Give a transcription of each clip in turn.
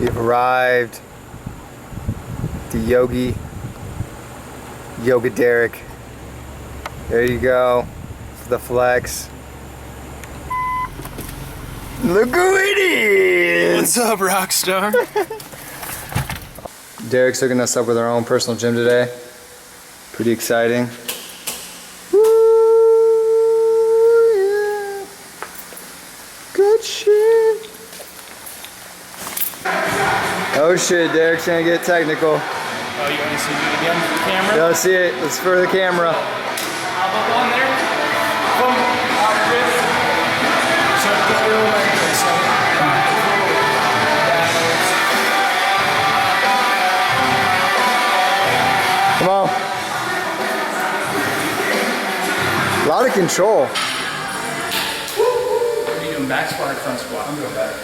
We've arrived. The Yoga Derek. There you go. For the flex. Look who it is! What's up, Rockstar? Derek's hooking us up with our own personal gym today. Pretty exciting. Woo, yeah. Good shit. Oh shit, Derek's gonna get technical. Oh, you want to see it again for the camera? Let's see it. It's for the camera. Hop up on there. Boom. Out of it. So go like this. Come on. A lot of control. What are you doing? Back squat or front squat? I'm going back.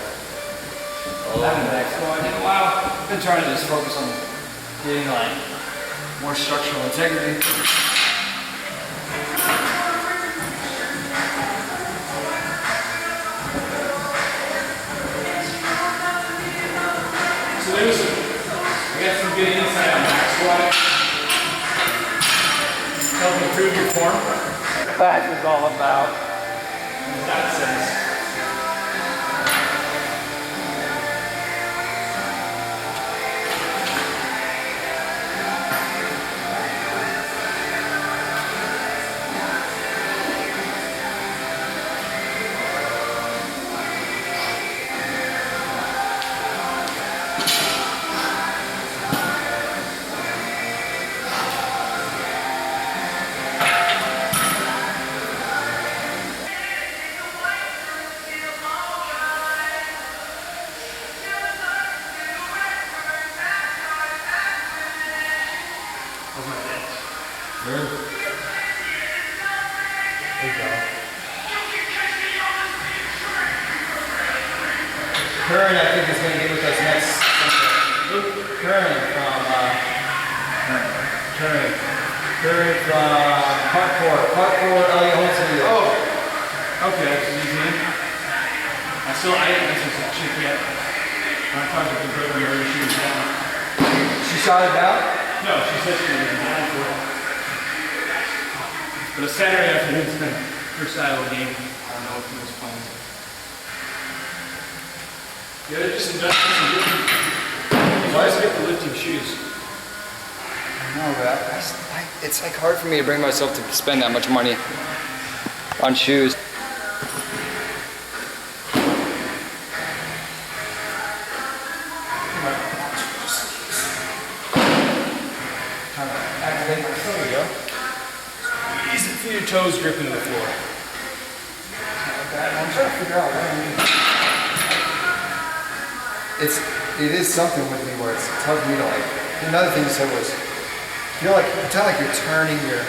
I haven't back squat in a while. I've been trying to just focus on getting like more structural integrity. So there's I got some good insight on back squat. Help improve your form. That is all about. In that sense. There you go. Curran, I think, is going to get with us next. Luke Curran from Parkour Elliot Holtz video. Oh, okay, that's his name. I haven't listened to that shit yet. I'm talking to the girl who already she was down. She shot it down? No, she said she was down for it. But a Saturday afternoon has been her style of game. I don't know what he was playing. You gotta just invest in some lifting. You always get the lifting shoes. No, but it's like hard for me to bring myself to spend that much money on shoes. Activate. There we go. Squeeze it through your toes, gripping the floor. I'm trying to figure out what I mean. It is something with me where it's tough for me to like. Another thing you said was, pretend like you're turning your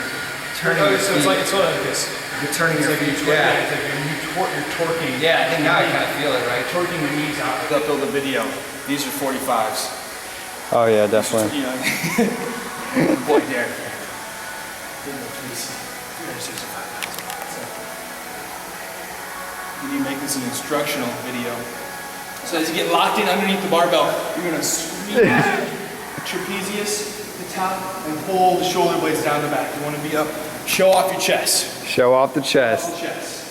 So feet. it's sort of like this. You're turning your feet. Yeah. It's like you're torquing. Yeah, I think now I kind of feel it, right? Torquing your knees out. Look up the video. These are 45s. Oh yeah, definitely. You know, boy, Derek. We need to make this an instructional video. So as you get locked in underneath the barbell, you're gonna squeeze trapezius at the top and pull the shoulder blades down the back. You want to be up. Show off your chest. Show off the chest. Off the chest.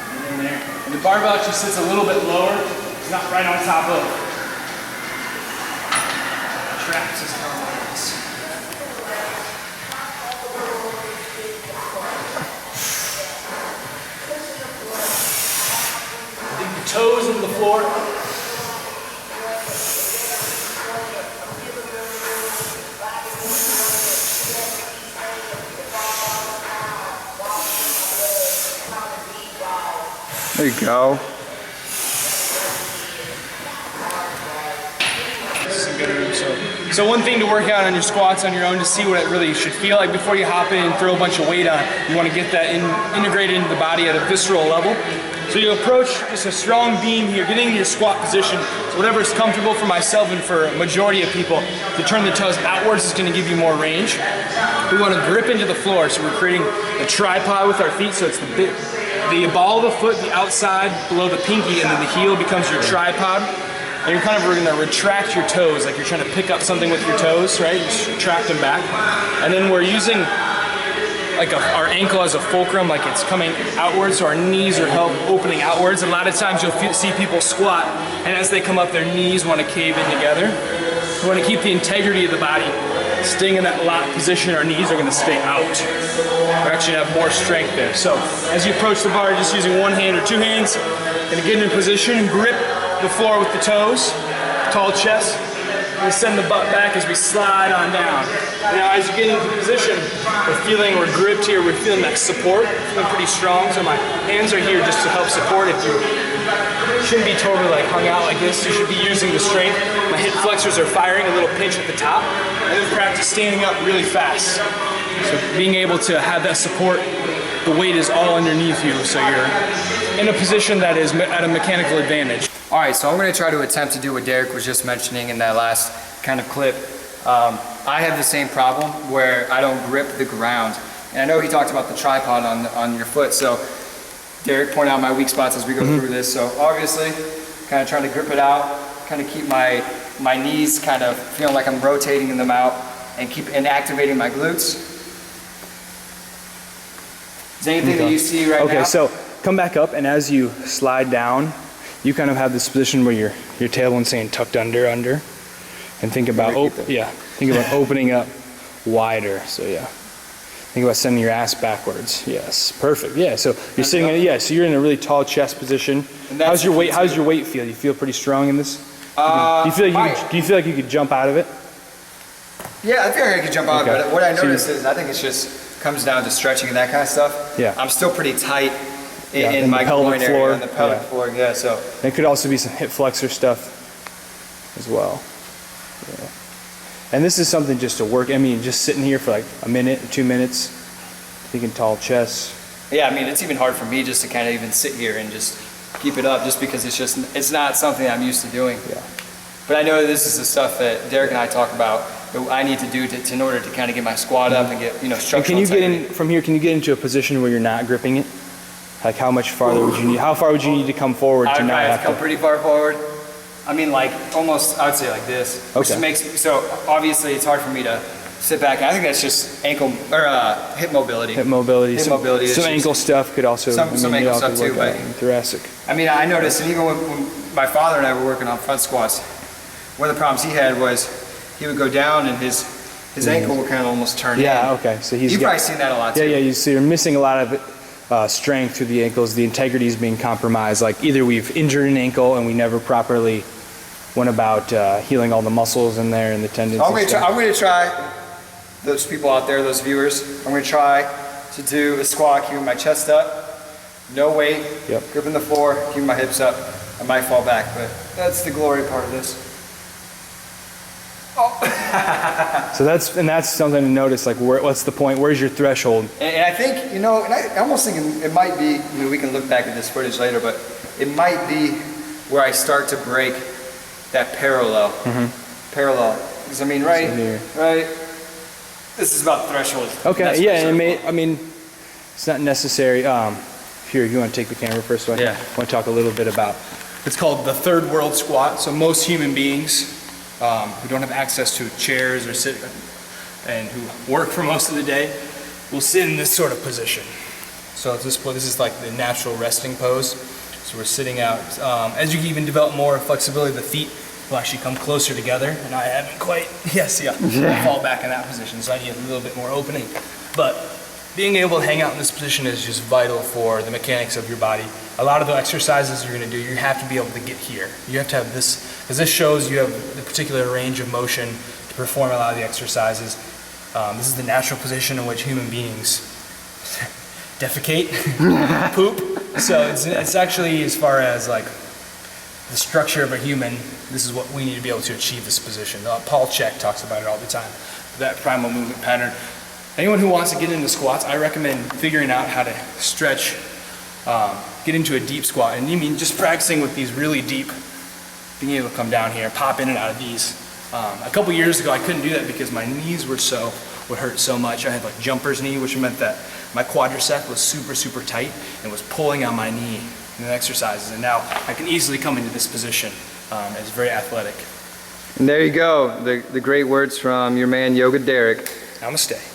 And in there. And the barbell actually sits a little bit lower. It's not right on top of. Traps is how it is. Dig your toes into the floor. There you go. So one thing to work out on your squats on your own to see what it really should feel like before you hop in and throw a bunch of weight on. You want to get that integrated into the body at a visceral level. So you approach just a strong beam here, getting in your squat position. So whatever is comfortable for myself and for a majority of people, to turn the toes outwards is going to give you more range. We want to grip into the floor, so we're creating a tripod with our feet, so it's the the ball of the foot, the outside below the pinky, and then the heel becomes your tripod. And you're kind of going to retract your toes, like you're trying to pick up something with your toes, right? You just retract them back. And then we're using like our ankle as a fulcrum, like it's coming outwards, so our knees are opening outwards. A lot of times you'll see people squat, and as they come up, their knees want to cave in together. We want to keep the integrity of the body. Staying in that locked position, our knees are going to stay out. We actually have more strength there. So as you approach the bar, just using one hand or two hands, and get in position and grip the floor with the toes, tall chest. We send the butt back as we slide on down. Now as you get into position, we're gripped here, we're feeling that support, feeling pretty strong. So my hands are here just to help support. If you shouldn't be totally like hung out like this, you should be using the strength. My hip flexors are firing, a little pinch at the top, and then practice standing up really fast. So being able to have that support, the weight is all underneath you, so you're in a position that is at a mechanical advantage. All right, so I'm going to try to attempt to do what Derek was just mentioning in that last kind of clip. I have the same problem where I don't grip the ground. And I know he talked about the tripod on your foot, so Derek pointed out my weak spots as we go through this. So obviously, kind of trying to grip it out, kind of keep my knees kind of feeling like I'm rotating them out and activating my glutes. Is there anything that you see right now? Okay, so come back up, and as you slide down, you kind of have this position where your tailbone's saying tucked under, and think about opening up wider. So yeah, think about sending your ass backwards. Yes, perfect. Yeah, so you're sitting in so you're in a really tall chest position. How's your weight feel? Do you feel pretty strong in this? Do you feel like you could jump out of it? Yeah, I feel like I could jump out of it. What I noticed is I think it's just comes down to stretching and that kind of stuff. Yeah. I'm still pretty tight in my pelvic floor, and the pelvic floor. Yeah, so there could also be some hip flexor stuff as well. Yeah. And this is something just to work. I mean, just sitting here for like a minute, 2 minutes, thinking tall chest. Yeah, I mean, it's even hard for me just to kind of even sit here and just keep it up, just because it's not something I'm used to doing. Yeah. But I know this is the stuff that Derek and I talk about that I need to do in order to kind of get my squat up and get structural. And can you get in from here? Can you get into a position where you're not gripping it? Like how much farther would you need? How far would you need to come forward to not have to? Come pretty far forward. I mean, like almost, I would say like this. Okay. Which so obviously it's hard for me to sit back. I think that's just ankle or hip mobility. Hip mobility. Hip mobility. Some ankle stuff could also. Some ankle stuff too, but thoracic. I mean, I noticed, and even when my father and I were working on front squats, one of the problems he had was he would go down and his ankle would kind of almost turn in. Yeah. Okay. So you've probably seen that a lot too. Yeah. You see, you're missing a lot of it. Strength through the ankles, the integrity is being compromised. Like either we've injured an ankle and we never properly went about healing all the muscles in there and the tendons. I'm going to try, those people out there, those viewers, I'm going to try to do a squat, keeping my chest up, no weight, gripping the floor, keeping my hips up. I might fall back, but that's the glory part of this. Oh. So that's something to notice. Like, what's the point? Where's your threshold? And I think, and I almost think it might be. I mean, we can look back at this footage later, but it might be where I start to break that parallel. Parallel, because I mean, right. This is about threshold. Okay. Yeah. I mean, it's not necessary. Here, you want to take the camera first? So I want to talk a little bit about. It's called the third world squat. So most human beings who don't have access to chairs or sit and who work for most of the day will sit in this sort of position. So this is like the natural resting pose. So we're sitting out. As you even develop more flexibility, the feet will actually come closer together. And I haven't quite, fall back in that position. So I need a little bit more opening. But being able to hang out in this position is just vital for the mechanics of your body. A lot of the exercises you're going to do, you have to be able to get here. You have to have this, because this shows you have the particular range of motion to perform a lot of the exercises. This is the natural position in which human beings defecate, poop. So it's actually, as far as like the structure of a human, this is what we need to be able to achieve this position. Paul Chek talks about it all the time, that primal movement pattern. Anyone who wants to get into squats, I recommend figuring out how to stretch, get into a deep squat. And you mean just practicing with these really deep, being able to come down here, pop in and out of these. A couple years ago, I couldn't do that because my knees would hurt so much. I had like jumper's knee, which meant that my quadricep was super, super tight and was pulling on my knee in the exercises. And now I can easily come into this position. It's very athletic. And there you go, the great words from your man Yoga Derek. Namaste.